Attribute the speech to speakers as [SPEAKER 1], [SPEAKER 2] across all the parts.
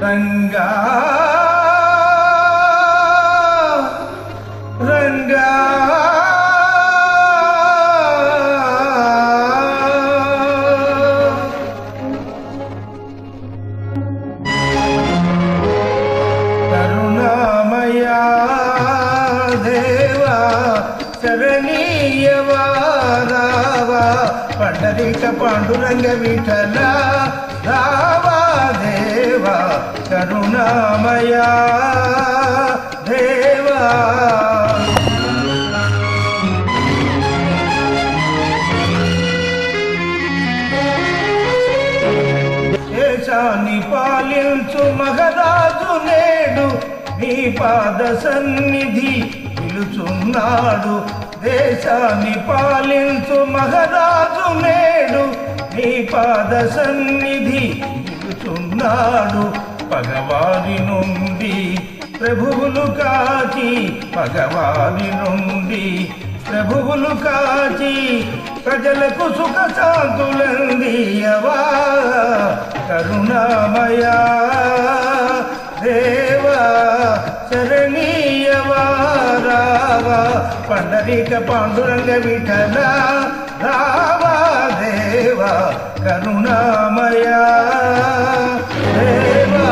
[SPEAKER 1] రంగా రంగా కరుణామయా దేవా శరణీయవా రావా పండరిక పాండురంగ విఠల రావా దేవా కరుణామయా దేవా దేశాన్ని పాలించు మగరాజు నేడు నీ పాద సన్నిధి పిలుచున్నాడు. దేశాన్ని పాలించు మగరాజు నేడు నీ పాద సన్నిధి పిలుచున్నాడు. పగవారి నుండి ప్రభువులు కాచి పగవారి నుండి ప్రభువులు కాచి ప్రజలకు సుఖ శాంతులందియవా కరుణామయా దేవా శరణీయవా రావా పండరిక పాండురంగ విఠల రావా దేవా కరుణామయా దేవా.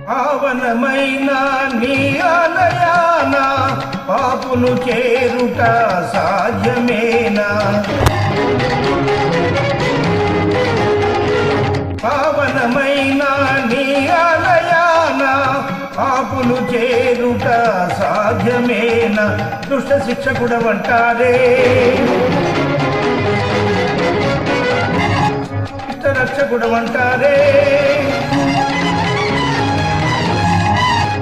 [SPEAKER 1] పావనమైన నీ ఆలయాన పాపులు చేరుట సాధ్యమేనా? పావనమైన నీ ఆలయాన పాపులు చేరుట సాధ్యమేనా? దుష్ట శిక్షకుడవంటారే ఇష్టరక్షకుడవంటారే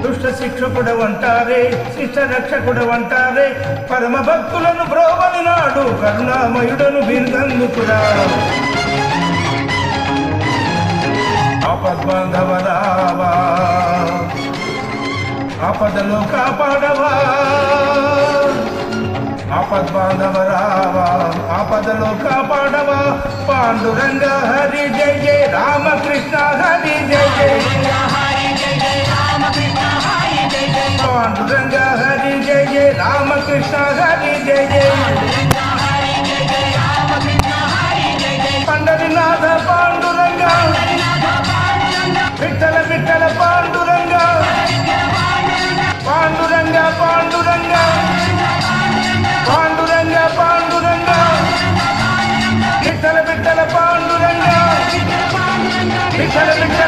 [SPEAKER 1] దుష్ట శిక్షకుడవంటారే శిష్ట రక్షకుడవంటారే పరమ భక్తులను బ్రోవని నాడు కరుణామయుడను బిరుదందుకురా. ఆపద్బాంధవరావా ఆపదలో కాపాడవా ఆపద్బాంధవరావా ఆపదలో కాపాడవా పాండురంగ హరి జయ జయ రామకృష్ణ హరి జయ జయ పాండురంగ హరి జయ జయ రామకృష్ణ హరి జయ జయ పండరినాథ పాండురంగ విఠల విఠల పాండురంగ పాండురంగ పాండురంగ పాండురంగ పాండురంగ విఠల విఠల పాండురంగ విఠల విఠల